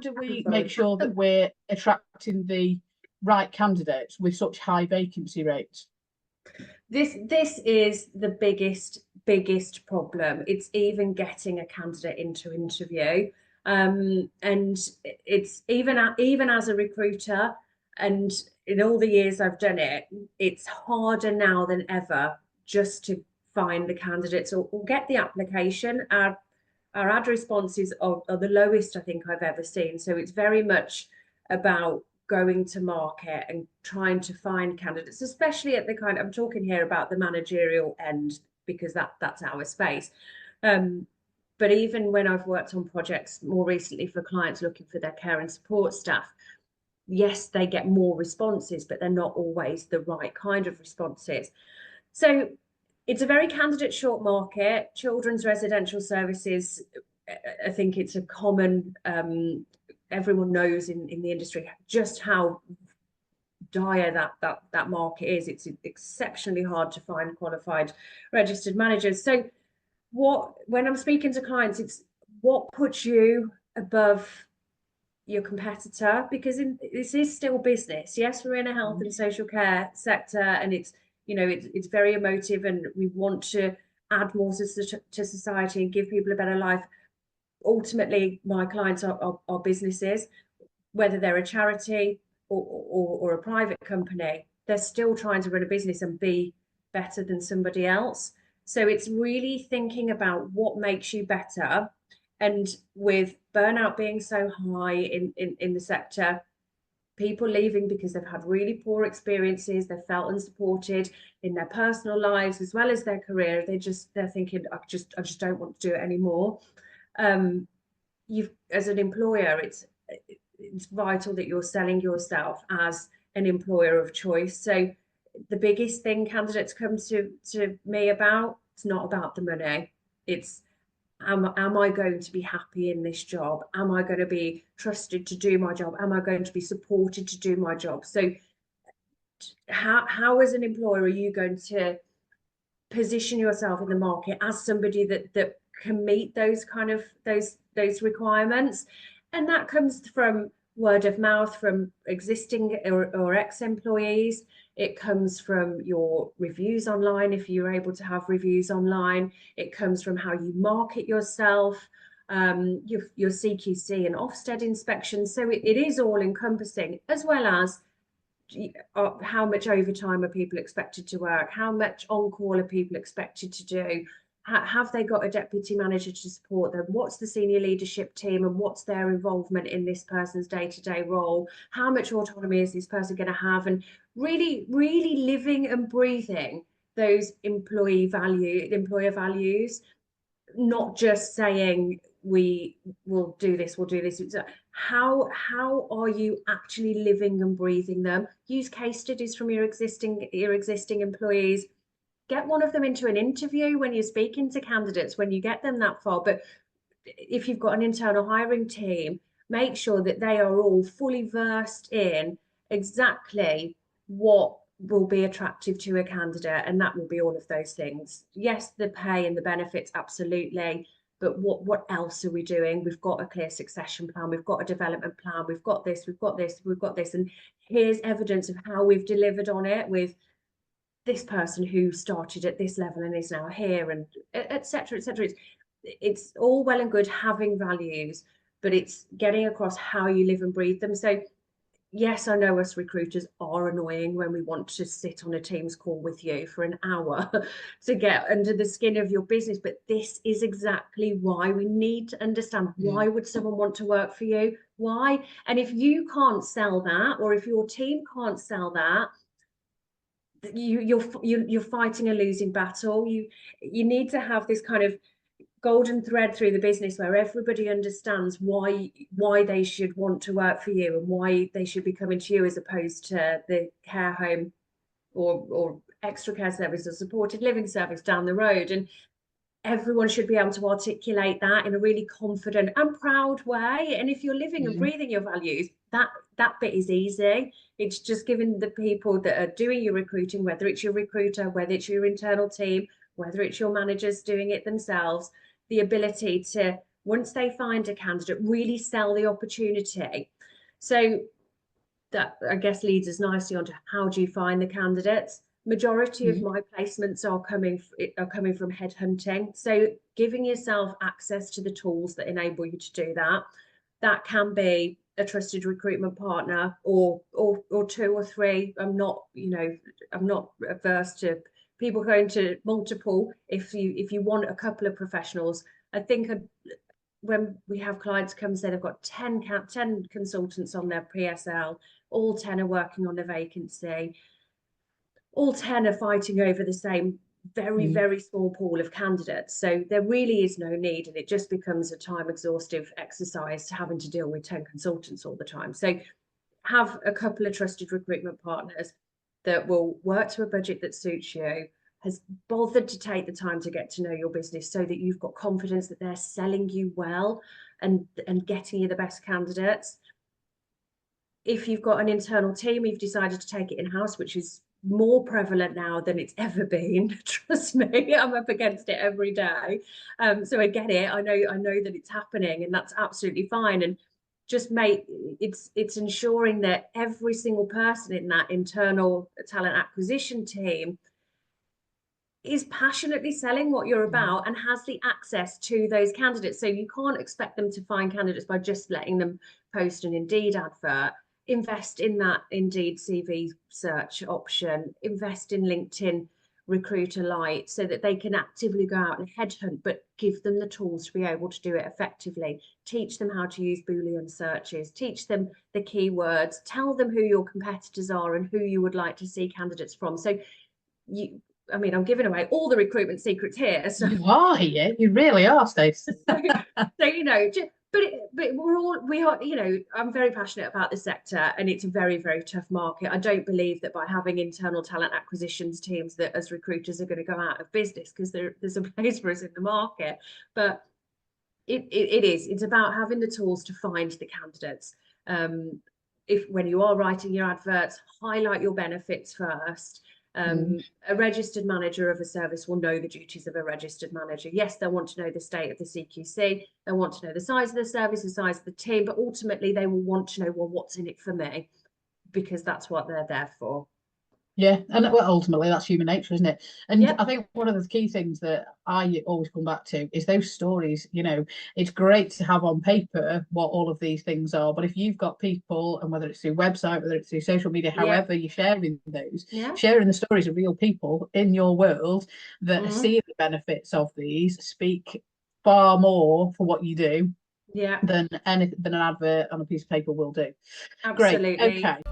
do we Sorry. make sure that we're attracting the right candidates with such high vacancy rates? This is the biggest problem. It's even getting a candidate into interview. And it's even as a recruiter, and in all the years I've done it, it's harder now than ever just to find the candidates or get the application. Our ad responses are the lowest I think I've ever seen. So it's very much about going to market and trying to find candidates, especially at the kind, I'm talking here about the managerial end, because that's our space. But even when I've worked on projects more recently for clients looking for their care and support staff, yes, they get more responses, but they're not always the right kind of responses. So it's a very candidate short market. Children's residential services, I think it's a common, everyone knows in the industry just how dire that market is. It's exceptionally hard to find qualified registered managers. So when I'm speaking to clients, it's what puts you above your competitor, because this is still business. Yes, we're in a health and social care sector, and it's very emotive, and we want to add more to society and give people a better life. Ultimately, my clients are businesses, whether they're a charity or a private company. They're still trying to run a business and be better than somebody else. So it's really thinking about what makes you better. And with burnout being so high in the sector, people leaving because they've had really poor experiences, they've felt unsupported in their personal lives as well as their career. They're thinking, I just don't want to do it anymore. As an employer, it's vital that you're selling yourself as an employer of choice. So the biggest thing candidates come to me about, it's not about the money. It's am I going to be happy in this job? Am I going to be trusted to do my job? Am I going to be supported to do my job? So how as an employer are you going to position yourself in the market as somebody that can meet those kind of those requirements? And that comes from word of mouth from existing or ex-employees. It comes from your reviews online, if you're able to have reviews online. It comes from how you market yourself, your CQC and Ofsted inspections. So it is all encompassing, as well as how much overtime are people expected to work, how much on-call are people expected to do, have they got a deputy manager to support them, what's the senior leadership team and what's their involvement in this person's day-to-day role, how much autonomy is this person going to have, and really living and breathing those employer values, not just saying we will do this, we'll do this. How are you actually living and breathing them? Use case studies from your existing employees. Get one of them into an interview when you're speaking to candidates, when you get them that far. But if you've got an internal hiring team, make sure that they are all fully versed in exactly what will be attractive to a candidate, and that will be all of those things. Yes, the pay and the benefits, absolutely, but what else are we doing? We've got a clear succession plan, we've got a development plan, we've got this, and here's evidence of how we've delivered on it with this person who started at this level and is now here, and etc. It's all well and good having values, but it's getting across how you live and breathe them. So yes, I know us recruiters are annoying when we want to sit on a Teams call with you for an hour to get under the skin of your business, but this is exactly why we need to understand why would someone want to work for you? Why? And if you can't sell that, or if your team can't sell that, you're fighting a losing battle. You need to have this kind of golden thread through the business where everybody understands why they should want to work for you and why they should be coming to you as opposed to the care home or extra care service or supported living service down the road. And everyone should be able to articulate that in a really confident and proud way. And if you're living and breathing your values, that bit is easy. It's just giving the people that are doing your recruiting, whether it's your recruiter, whether it's your internal team, whether it's your managers doing it themselves, the ability to once they find a candidate, really sell the opportunity. So that, I guess, leads us nicely onto how do you find the candidates. Majority of my placements are coming from headhunting. So giving yourself access to the tools that enable you to do that. That can be a trusted recruitment partner or 2 or 3. I'm not averse to people going to multiple if you want a couple of professionals. I think when we have clients come say they've got 10 consultants on their PSL, all 10 are working on a vacancy, all 10 are fighting over the same very small pool of candidates. So there really is no need, and it just becomes a time exhaustive exercise to having to deal with 10 consultants all the time. So have a couple of trusted recruitment partners that will work to a budget that suits you, has bothered to take the time to get to know your business so that you've got confidence that they're selling you well and getting you the best candidates. If you've got an internal team, you've decided to take it in-house, which is more prevalent now than it's ever been. Trust me, I'm up against it every day. So I get it. I know that it's happening, and that's absolutely fine. And just it's ensuring that every single person in that internal talent acquisition team is passionately selling what you're about and has the access to those candidates. So you can't expect them to find candidates by just letting them post an Indeed advert. Invest in that Indeed CV search option, invest in LinkedIn Recruiter Lite so that they can actively go out and headhunt, but give them the tools to be able to do it effectively. Teach them how to use Boolean searches, teach them the keywords, tell them who your competitors are and who you would like to see candidates from. So I'm giving away all the recruitment secrets here. So you are, yeah, you really are, Stacey. but we are, I'm very passionate about the sector, and it's a very, very tough market. I don't believe that by having internal talent acquisitions teams that as recruiters are going to go out of business, because there's a place for us in the market. But it's about having the tools to find the candidates. When you are writing your adverts, highlight your benefits first. A registered manager of a service will know the duties of a registered manager. Yes, they'll want to know the state of the CQC, they'll want to know the size of the service, the size of the team, but ultimately they will want to know, well, what's in it for me, because that's what they're there for. Yeah, and ultimately that's human nature, isn't it? And Yep. I think one of the key things that I always come back to is those stories. It's great to have on paper what all of these things are, but if you've got people, and whether it's through website, whether it's through social media, however you're sharing those, sharing the stories of real people in your world that are seeing the benefits of these, speak far more for what you do than an advert on a piece of paper will do. Absolutely. Great. Okay.